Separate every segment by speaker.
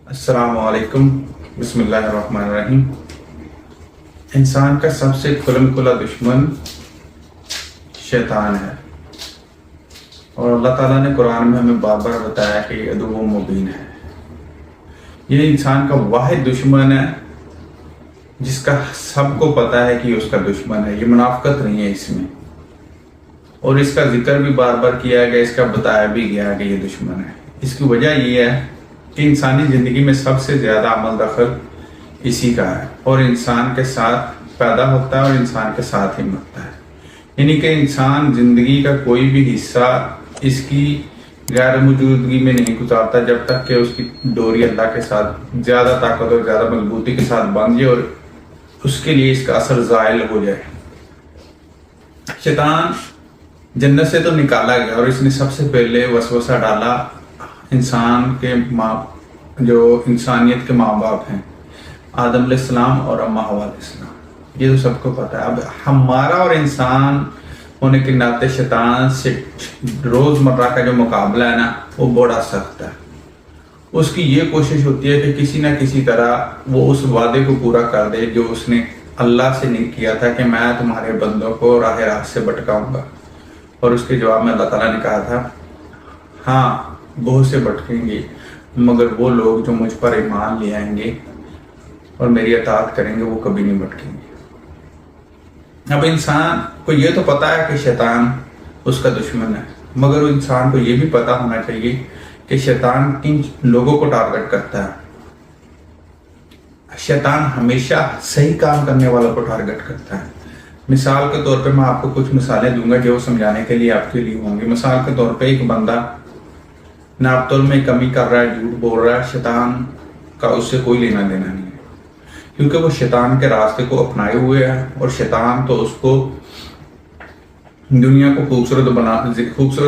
Speaker 1: السلام علیکم، بسم اللہ الرحمن الرحیم۔ انسان کا سب سے کھلم کھلا دشمن شیطان ہے، اور اللہ تعالیٰ نے قرآن میں ہمیں بار بار بتایا کہ یہ عدو مبین ہے۔ یہ انسان کا واحد دشمن ہے جس کا سب کو پتا ہے کہ یہ اس کا دشمن ہے، یہ منافقت نہیں ہے اس میں، اور اس کا ذکر بھی بار بار کیا گیا، اس کا بتایا بھی گیا کہ یہ دشمن ہے۔ اس کی وجہ یہ ہے کہ انسانی زندگی میں سب سے زیادہ عمل دخل اسی کا ہے، اور انسان کے ساتھ پیدا ہوتا ہے اور انسان کے ساتھ ہی مرتا ہے۔ یعنی کہ انسان زندگی کا کوئی بھی حصہ اس کی غیر موجودگی میں نہیں گزارتا جب تک کہ اس کی ڈوری اللہ کے ساتھ زیادہ طاقت اور زیادہ مضبوطی کے ساتھ باندھ جائے اور اس کے لیے اس کا اثر زائل ہو جائے۔ شیطان جنت سے تو نکالا گیا، اور اس نے سب سے پہلے وسوسہ ڈالا انسان کے جو انسانیت کے ماں باپ ہیں، آدم علیہ السلام اور اما حوا علیہ السلام۔ یہ تو سب کو پتا ہے۔ اب ہمارا اور انسان ہونے کے ناطے شیطان سے روزمرہ کا جو مقابلہ ہے نا، وہ بڑا سخت ہے۔ اس کی یہ کوشش ہوتی ہے کہ کسی نہ کسی طرح وہ اس وعدے کو پورا کر دے جو اس نے اللہ سے نہیں کیا تھا کہ میں تمہارے بندوں کو راہ راست سے بھٹکاؤں گا۔ اور اس کے جواب میں اللہ تعالیٰ نے کہا تھا، ہاں بہت سے بھٹکیں گے مگر وہ لوگ جو مجھ پر ایمان لے آئیں گے اور میری اطاعت کریں گے وہ کبھی نہیں بھٹکیں گے۔ اب انسان کو یہ تو پتا ہے کہ شیطان اس کا دشمن ہے، مگر وہ انسان کو یہ بھی پتا ہونا چاہیے کہ شیطان کن لوگوں کو ٹارگٹ کرتا ہے۔ شیطان ہمیشہ صحیح کام کرنے والوں کو ٹارگٹ کرتا ہے۔ مثال کے طور پہ میں آپ کو کچھ مثالیں دوں گا جو سمجھانے کے لیے آپ کے لیے ہوں گے۔ مثال کے طور پہ ایک بندہ ناپ تول میں کمی کر رہا ہے، جھوٹ بول رہا ہے، شیطان کا اس سے کوئی لینا دینا نہیں ہے، کیونکہ وہ شیطان کے راستے کو اپنائے ہوئے ہے، اور شیطان تو اس کو دنیا کو خوبصورت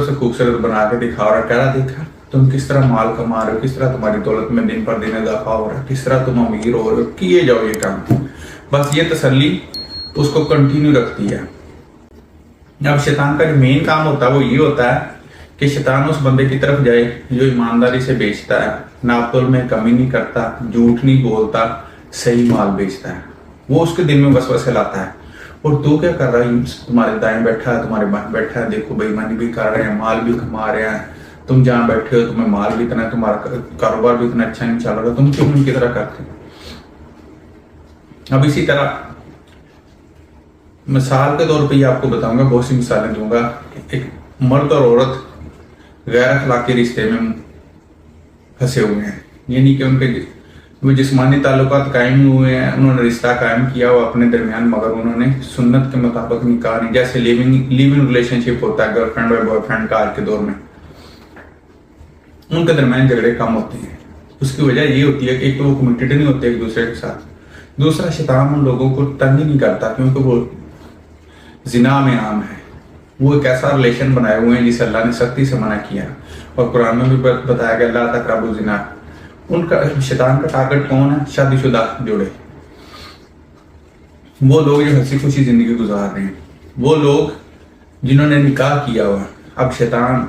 Speaker 1: سے خوبصورت بنا کے دکھا رہا ہے۔ کہہ رہا، دیکھا تم کس طرح مال کما رہے ہو، کس طرح تمہاری دولت میں دن پر دن اضافہ ہو رہا ہے، کس طرح تم امیر ہو رہے ہو، کیے جاؤ یہ کام۔ بس یہ تسلی اس کو کنٹینیو رکھتی ہے۔ اب شیطان کا جو مین کام ہوتا ہے وہ یہ ہوتا ہے کہ شیطان اس بندے کی طرف جائے جو ایمانداری سے بیچتا ہے، ناپ تول میں کمی نہیں کرتا، جھوٹ نہیں بولتا، صحیح مال بیچتا ہے۔ وہ اس کے دل میں وسوسے لاتا ہے، اور تو کیا کر رہا ہے، تمہارے دائیں بیٹھا ہے، تمہارے بائیں بیٹھا ہے، دیکھو بے ایمانی بھی کر رہے ہیں، مال بھی کما رہے ہیں، تم جہاں بیٹھے ہو تمہیں مال بھی اتنا ہے، تمہارا کاروبار بھی اتنا اچھا نہیں چل رہا، تم کیوں ان کی طرح کرتے ہو۔ اب اسی طرح مثال کے طور پہ یہ آپ کو بتاؤں گا، بہت سی مثالیں دوں گا۔ ایک مرد اور عورت غیر اخلاقی رشتے میں پھنسے ہوئے ہیں، یعنی کہ ان کے وہ جسمانی تعلقات قائم ہوئے ہیں، انہوں نے رشتہ قائم کیا ہوا اپنے درمیان، مگر انہوں نے سنت کے مطابق نکاح نہیں، جیسے لیونگ ریلیشن شپ ہوتا ہے گرل فرینڈ اور بوائے فرینڈ کا آج کے دور میں، ان کے درمیان جھگڑے کم ہوتے ہیں۔ اس کی وجہ یہ ہوتی ہے کہ ایک تو وہ کمیٹڈ نہیں ہوتے ایک دوسرے کے ساتھ، دوسرا شیطان ان لوگوں کو تنگ ہی نہیں کرتا کیونکہ وہ زنا میں عام ہے۔ وہ ایک ایسا ریلیشن بنائے ہوئے ہیں جسے اللہ نے سختی سے منع کیا، اور قرآن میں بھی بتایا گیا لا تقربوا الزنا۔ ان کا شیطان کا ٹارگٹ کون ہے؟ شادی شدہ جوڑے، وہ لوگ جو ہنسی خوشی زندگی گزار رہے ہیں، وہ لوگ جنہوں نے نکاح کیا ہوا۔ اب شیطان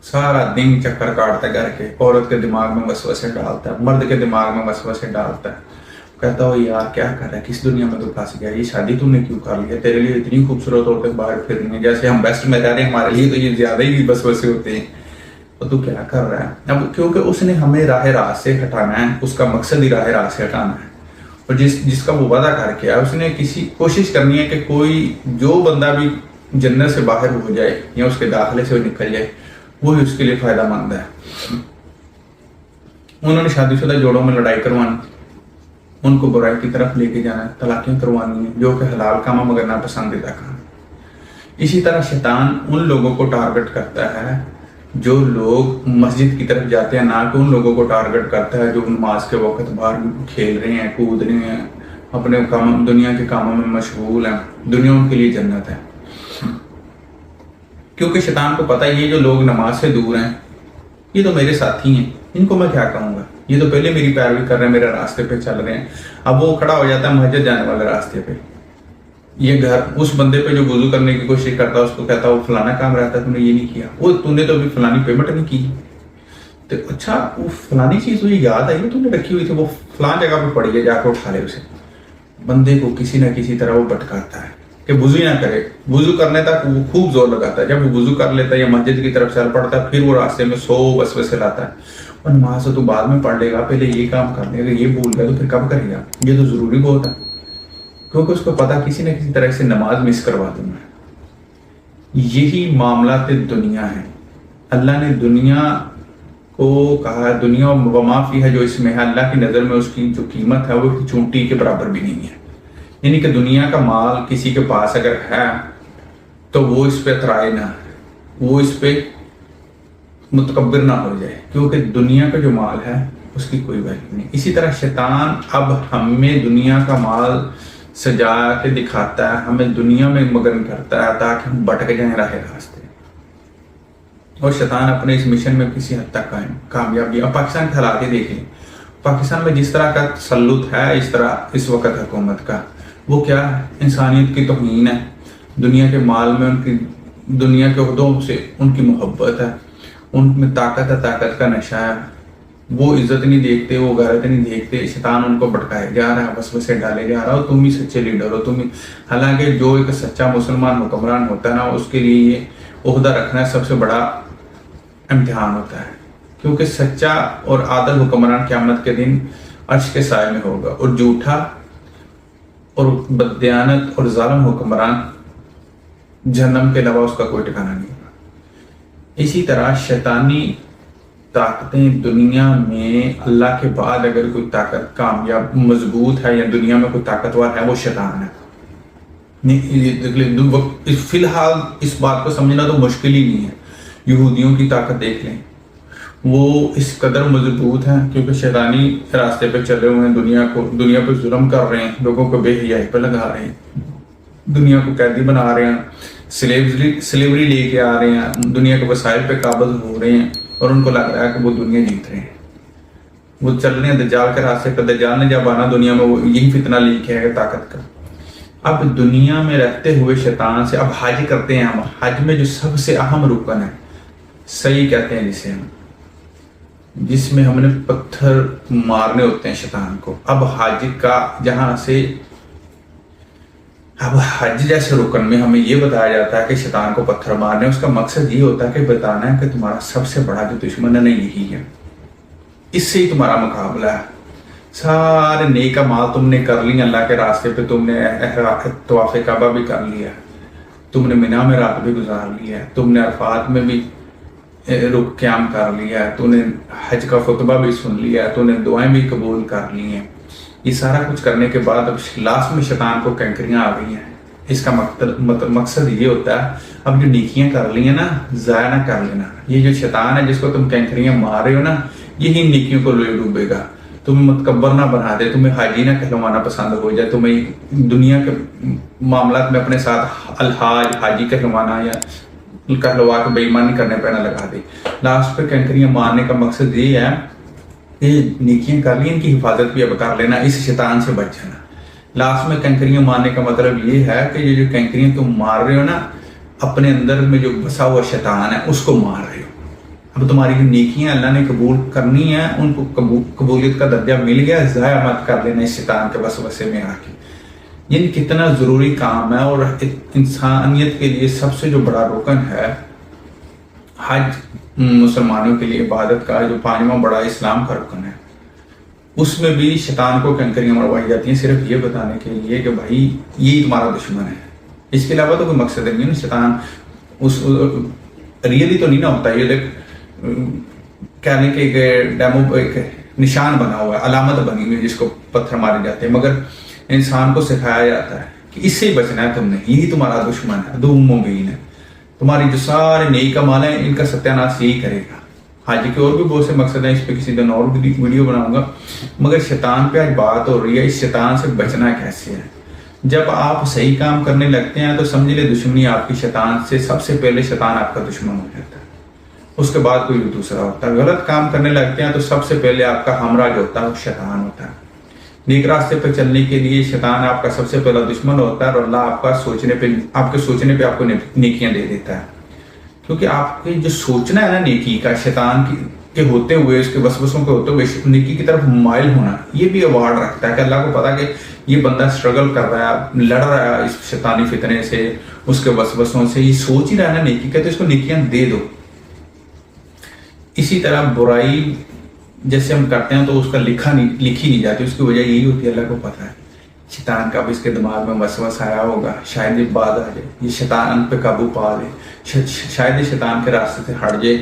Speaker 1: سارا دن چکر کاٹتا ہے گھر کے، عورت کے دماغ میں وسوسے ڈالتا ہے، مرد کے دماغ میں وسوسے ڈالتا ہے، کہتا ہو یار کیا کر رہا ہے، کس دنیا میں تو پھنس گیا، یہ شادی تم نے کیوں کر لیا، تیرے لیے اتنی خوبصورت عورتیں باہر پھر رہی ہیں، جیسے ہم بیسٹ میں رہ رہے ہیں، ہمارے لیے تو یہ زیادہ ہی وسوسے ہوتے ہیں، تو کیا کر رہا ہے۔ اب کیونکہ اس نے ہمیں راہ راست سے ہٹانا ہے، اس کا مقصد ہی راہ راست سے ہٹانا ہے، اور جس کا وہ وعدہ کر کے اس نے کسی کوشش کرنی ہے کہ کوئی جو بندہ بھی جنت سے باہر ہو جائے یا اس کے داخلے سے وہ نکل جائے، وہی اس کے لیے فائدہ مند ہے۔ انہوں نے شادی شدہ جوڑوں میں لڑائی کروانی، ان کو برائی کی طرف لے کے جانا ہے، طلاقیں کروانی ہیں جو کہ حلال کام ہے مگر ناپسندیدہ کام۔ اسی طرح شیطان ان لوگوں کو ٹارگٹ کرتا ہے جو لوگ مسجد کی طرف جاتے ہیں، نہ کہ ان لوگوں کو ٹارگٹ کرتا ہے جو نماز کے وقت باہر کھیل رہے ہیں، کود رہے ہیں، اپنے دنیا کے کاموں میں مشغول ہیں، دنیا ان کے لیے جنت ہے۔ کیونکہ شیطان کو پتہ ہے یہ جو لوگ نماز سے دور ہیں یہ تو میرے ساتھی ہیں، ان کو میں کیا کہوں گا، یہ تو پہلے میری پیروی کر رہے ہیں، میرے راستے پہ چل رہے ہیں۔ اب وہ کھڑا ہو جاتا ہے مسجد جانے والے راستے پہ، یہ گھر اس بندے پہ جو وضو کرنے کی کوشش کرتا ہے اس کو کہتا ہے وہ فلانا کام رہتا ہے، تم نے یہ نہیں کیا، وہ تم نے تو ابھی فلانی پیمنٹ نہیں کی، تو اچھا وہ فلانی چیز تجھے یاد آئی تم نے رکھی ہوئی تھی، وہ فلان جگہ پہ پڑی ہے، جا کے اٹھا لے اسے. بندے کو کسی نہ کسی طرح وہ بھٹکاتا ہے کہ وضو ہی نہ کرے. وضو کرنے تک وہ خوب زور لگاتا ہے، جب وہ وضو کر لیتا ہے یا مسجد کی طرف چل پڑتا ہے، پھر وہ راستے میں 100 وسوسے لاتا ہے. اور نماز تو بعد میں پڑھ لے گا، پہلے یہ کام کر لے گا، یہ بھول گیا تو پھر کب کرے گا؟ یہ تو ضروری بہت ہے، کیونکہ اس کو پتا کسی نہ کسی طرح سے نماز مس کروا دوں میں. یہی معاملات دنیا ہیں. اللہ نے دنیا کو کہا ہے دنیا وما فیہا، جو اس میں ہے، اللہ کی نظر میں اس کی جو قیمت ہے وہ چونٹی کے برابر بھی نہیں ہے. یعنی کہ دنیا کا مال کسی کے پاس اگر ہے تو وہ اس پہ اترائے نہ، وہ اس پہ متکبر نہ ہو جائے، کیونکہ دنیا کا جو مال ہے اس کی کوئی ویلیو نہیں. اسی طرح شیطان اب ہمیں دنیا کا مال سجا کے دکھاتا ہے، ہمیں دنیا میں مگن کرتا ہے تاکہ ہم بھٹک جائیں راہ راستے. اور شیطان اپنے اس مشن میں کسی حد تک کامیابی. اب پاکستان کے حالات دیکھ لیں، پاکستان میں جس طرح کا تسلط ہے اس طرح اس وقت حکومت کا، وہ کیا ہے؟ انسانیت کی توہین ہے. دنیا کے مال میں ان کی، دنیا کے عہدوں سے ان کی محبت ہے، ان میں طاقت ہے، طاقت کا نشہ ہے. وہ عزت نہیں دیکھتے، وہ غیرت نہیں دیکھتے. شیطان ان کو بھٹکائے جا رہا ہے، وسوسے ڈالے جا رہا ہے، تم ہی سچے لیڈر ہو، تم ہی. حالانکہ جو ایک سچا مسلمان حکمران ہوتا ہے نا، اس کے لیے یہ عہدہ رکھنا سب سے بڑا امتحان ہوتا ہے. کیونکہ سچا اور عادل حکمران قیامت کے دن عرش کے سائے میں ہوگا، اور جھوٹا اور بددیانت اور ظالم حکمران جہنم کے علاوہ اس کا کوئی ٹھکانہ نہیں ہوگا. اسی طرح شیطانی طاقتیں دنیا میں اللہ کے بعد اگر کوئی طاقت کامیاب مضبوط ہے یا دنیا میں کوئی طاقتور ہے، وہ شیطان ہے. فی الحال اس بات کو سمجھنا تو مشکل ہی نہیں ہے. یہودیوں کی طاقت دیکھ لیں، وہ اس قدر مضبوط ہیں کیونکہ شیطانی راستے پہ چلے ہوئے ہیں، دنیا پہ ظلم کر رہے ہیں، لوگوں کو بے حیائی پہ لگا رہے ہیں، دنیا کو قیدی بنا رہے ہیں، سلیوری لے کے آ رہے ہیں، دنیا کے وسائل پہ قابض ہو رہے ہیں، اور ان کو لگ رہا ہے کہ وہ دنیا جیت رہے ہیں. وہ چل رہے ہیں دجال کے راستے پہ. دجال نے جب آنا دنیا میں، وہ یہی فتنہ لے کے آئے گا طاقت کا. اب دنیا میں رہتے ہوئے شیطان سے اب حج کرتے ہیں ہم. حج میں جو سب سے اہم رکن ہے، صحیح کہتے ہیں جسے ہم، جس میں ہم نے پتھر مارنے ہوتے ہیں شیطان کو. اب حج کا جہاں سے، اب حج جیسے رکن میں ہمیں یہ بتایا جاتا ہے کہ شیطان کو پتھر مارنے، اس کا مقصد یہ ہوتا ہے کہ بتانا ہے کہ تمہارا سب سے بڑا جو دشمن ہے نا یہی ہے، اس سے ہی تمہارا مقابلہ ہے. سارے نیک مال تم نے کر لی اللہ کے راستے پہ، تم نے طواف کعبہ بھی کر لیا، تم نے منی میں رات بھی گزار لیا ہے، تم نے عرفات میں بھی رک قیام کر لیا ہے، تو نے حج کا خطبہ بھی سن لیا ہے، تو نے دعائیں بھی قبول کر لی ہیں. یہ سارا کچھ کرنے کے بعد اب لاسٹ میں شیطان کو کنکریاں آ گئی ہیں. اس کا مقصد یہ ہوتا ہے اب جو نیکیاں کر لی ہیں نا، ضائع نہ کر لینا. یہ جو شیطان ہے جس کو تم کنکریاں مار رہے ہو نا، یہی نیکیوں کو لے ڈوبے گا. تمہیں متکبر نہ بنا دے، تمہیں حاجی نہ کہلوانا پسند ہو جائے، تمہیں دنیا کے معاملات میں اپنے ساتھ الحاج حاجی کہلوانا یا کہلوا کے بے ایمانی کرنے پہ نہ لگا دے. لاسٹ پہ کنکریاں مارنے کا مقصد یہ ہے کہ نیکیاں کر لی، ان کی حفاظت بھی اب کر لینا، اس شیطان سے بچ جانا. لاسٹ میں کنکریاں مارنے کا مطلب یہ ہے کہ یہ جو کنکریاں تم مار رہے ہو نا، اپنے اندر میں جو بسا ہوا شیطان ہے اس کو مار رہے ہو. اب تمہاری جو نیکیاں اللہ نے قبول کرنی ہیں ان کو قبولیت کا درجہ مل گیا، ضائع مت کر لینا اس شیطان کے وسوسے میں آ کے. یہ کتنا ضروری کام ہے، اور انسانیت کے لیے سب سے جو بڑا رکن ہے حج. مسلمانوں کے لیے عبادت کا جو 5واں بڑا اسلام کا رکن ہے، اس میں بھی شیطان کو کنکریاں مروائی جاتی ہیں صرف یہ بتانے کے لیے کہ بھائی یہ تمہارا دشمن ہے. اس کے علاوہ تو کوئی مقصد نہیں ہے. شیطان اس ریئلی تو نہیں نہ ہوتا، یہ دیکھ کہنے کے ایک ڈیمو، ایک نشان بنا ہوا ہے، علامت بنی ہوئی ہے جس کو پتھر مارے جاتے ہیں، مگر انسان کو سکھایا جاتا ہے کہ اس سے ہی بچنا ہے تم نے، یہی تمہارا دشمن ہے، عدو مبین ہے. تمہاری جو سارے نیک اعمال ہیں ان کا ستیہ ناش یہی کرے گا. حج کے اور بھی بہت سے مقصد ہیں، اس پہ کسی دن اور ویڈیو بناؤں گا، مگر شیطان پہ آج بات ہو رہی ہے. اس شیطان سے بچنا کیسے ہے؟ جب آپ صحیح کام کرنے لگتے ہیں تو سمجھ لے دشمنی آپ کی شیطان سے، سب سے پہلے شیطان آپ کا دشمن ہو جاتا ہے، اس کے بعد کوئی دوسرا ہوتا ہے. غلط کام کرنے لگتے ہیں تو سب سے پہلے آپ کا ہمراہ جو ہوتا ہے وہ شیطان ہوتا ہے. نیک راستے پہ چلنے کے لیے شیطان آپ کا سب سے پہلا دشمن ہوتا ہے، اور اللہ آپ کے سوچنے پہ آپ کو نیکیاں دے دیتا ہے. کیونکہ آپ کے جو سوچنا ہے نا نیکی کا، شیطان کی کے ہوتے ہوئے, اس کے وسوسوں کے ہوتے ہوئے نیکی کی طرف مائل ہونا، یہ بھی ایوارڈ رکھتا ہے کہ اللہ کو پتا کہ یہ بندہ اسٹرگل کر رہا ہے، لڑ رہا ہے اس شیطانی فتنے سے، اس کے وسوسوں سے، یہ سوچ ہی رہا ہے نا نیکی کا، تو اس کو نیکیاں دے دو۔ اسی طرح برائی جیسے ہم کرتے ہیں تو اس کا لکھی نہیں جاتی، اس کی وجہ یہی ہوتی ہے اللہ کو پتا ہے شیطان کا اب اس کے دماغ میں وسوسہ آیا ہوگا، شاید یہ بات آ جائے، یہ شیطان پہ قابو پا لے، شاید یہ شیطان کے راستے سے ہٹ جائے۔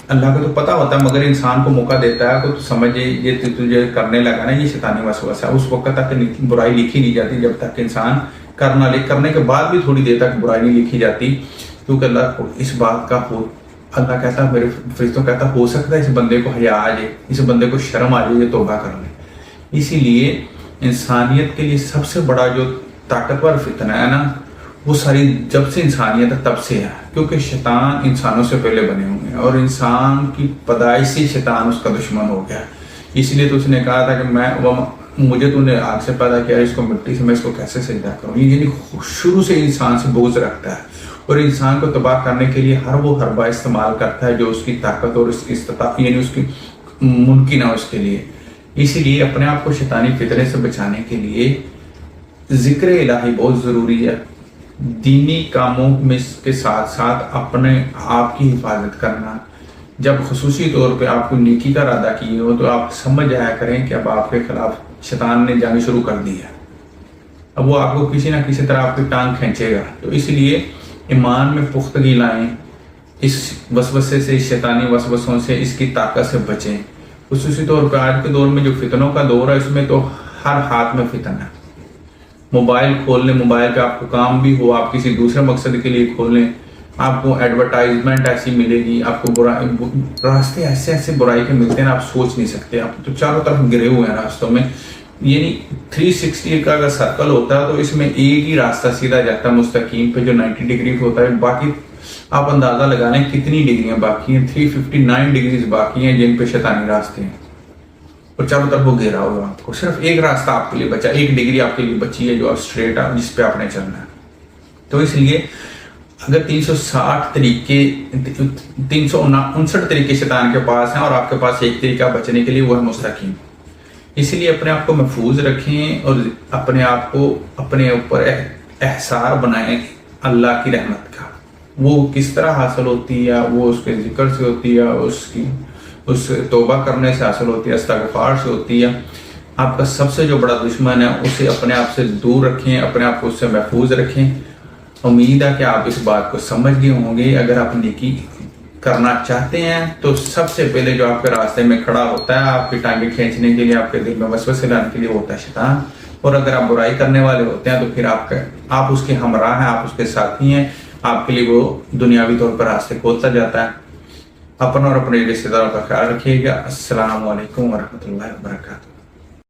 Speaker 1: اللہ کو تو پتا ہوتا ہے، مگر انسان کو موقع دیتا ہے کہ تو سمجھے یہ تجھے کرنے لگا نا یہ شیطانی وسوسہ ہے۔ اس وقت تک برائی لکھی نہیں جاتی جب تک انسان کرنا لے، کرنے کے بعد بھی تھوڑی دیر تک برائی نہیں لکھی جاتی، کیونکہ اللہ کو اس بات کا اللہ کہتا ہے، میرے فرشتوں کہتا ہو سکتا ہے اس بندے کو حیا آ جائے، اس بندے کو شرم آ جائے، یہ توبہ کر لے۔ اسی لیے انسانیت کے لیے سب سے بڑا جو طاقتور فتنہ ہے نا، وہ ساری جب سے انسانیت ہے تب سے ہے، کیونکہ شیطان انسانوں سے پہلے بنے ہوئے ہیں اور انسان کی پیدائش سے شیطان اس کا دشمن ہو گیا۔ اس لیے تو اس نے کہا تھا کہ مجھے تو نے آگ سے پیدا کیا، اس کو مٹی سے، میں اس کو کیسے سجدہ کروں۔ یعنی شروع سے انسان سے بغض رکھتا ہے اور انسان کو تباہ کرنے کے لیے ہر وہ حربہ استعمال کرتا ہے جو اس کی طاقت اور اس کی استطاعت یعنی اس کی ممکن ہے اس کے لیے۔ اسی لیے اپنے آپ کو شیطانی فتنے سے بچانے کے لیے ذکر الہی بہت ضروری ہے، دینی کاموں میں کے ساتھ ساتھ اپنے آپ کی حفاظت کرنا۔ جب خصوصی طور پہ آپ کو نیکی کا ارادہ کیے ہو تو آپ سمجھ جایا کریں کہ اب آپ کے خلاف شیطان نے جنگ شروع کر دی ہے، اب وہ آپ کو کسی نہ کسی طرح آپ کی ٹانگ کھینچے گا۔ تو اس لیے ایمان میں پختگی لائیں، اس وسوسے سے، اس شیطانی وسوسوں سے، اس کی طاقت سے بچیں۔ خصوصی طور پہ آج کے دور میں جو فتنوں کا دور ہے، اس میں تو ہر ہاتھ میں فتن ہے۔ موبائل کھول لیں، موبائل پہ آپ کو کام بھی ہو، آپ کسی دوسرے مقصد کے لیے کھول لیں، آپ کو ایڈورٹائزمنٹ ایسی ملے گی، آپ کو راستے ایسے برائی کے ملتے ہیں آپ سوچ نہیں سکتے، آپ تو چاروں طرف گرے ہوئے ہیں راستوں میں۔ یعنی 360 کا اگر سرکل ہوتا ہے تو اس میں ایک ہی راستہ سیدھا جاتا ہے مستقیم پہ جو 90 ڈگری ہوتا ہے، باقی آپ اندازہ لگا لیں کتنی ڈگریاں باقی ہیں، 359 ڈگریز باقی ہیں جن پہ شیطانی راستے ہیں، اور چاروں طرف وہ گھیرا ہوا، آپ کو صرف ایک راستہ آپ کے لیے بچا، ایک ڈگری آپ کے لیے بچی ہے جو آپ اسٹریٹ ہے، جس پہ آپ نے چلنا ہے۔ تو اس لیے اگر 359 طریقے شیطان کے پاس ہیں اور آپ کے پاس ایک طریقہ بچنے کے لیے، وہ ہے مستقیم۔ اسی لیے اپنے آپ کو محفوظ رکھیں اور اپنے آپ کو اپنے اوپر احسار بنائیں اللہ کی رحمت کا۔ وہ کس طرح حاصل ہوتی ہے؟ وہ اس کے ذکر سے ہوتی ہے، اس توبہ کرنے سے حاصل ہوتی ہے، استغفار سے ہوتی ہے۔ آپ کا سب سے جو بڑا دشمن ہے اسے اپنے آپ سے دور رکھیں، اپنے آپ کو اس سے محفوظ رکھیں۔ امید ہے کہ آپ اس بات کو سمجھ گئے ہوں گے۔ اگر آپ نیکی کرنا چاہتے ہیں تو سب سے پہلے جو آپ کے راستے میں کھڑا ہوتا ہے آپ کی ٹانگیں کھینچنے کے لیے، آپ کے دل میں وسوسے لانے کے لیے، ہوتا ہے شیطان۔ اور اگر آپ برائی کرنے والے ہوتے ہیں تو پھر آپ اس کے ہمراہ ہیں، آپ اس کے ساتھی ہیں، آپ کے لیے وہ دنیاوی طور پر راستے کھولتا جاتا ہے۔ اپنا اور اپنے رشتے داروں کا خیال رکھیے گا۔ السلام علیکم ورحمۃ اللہ وبرکاتہ۔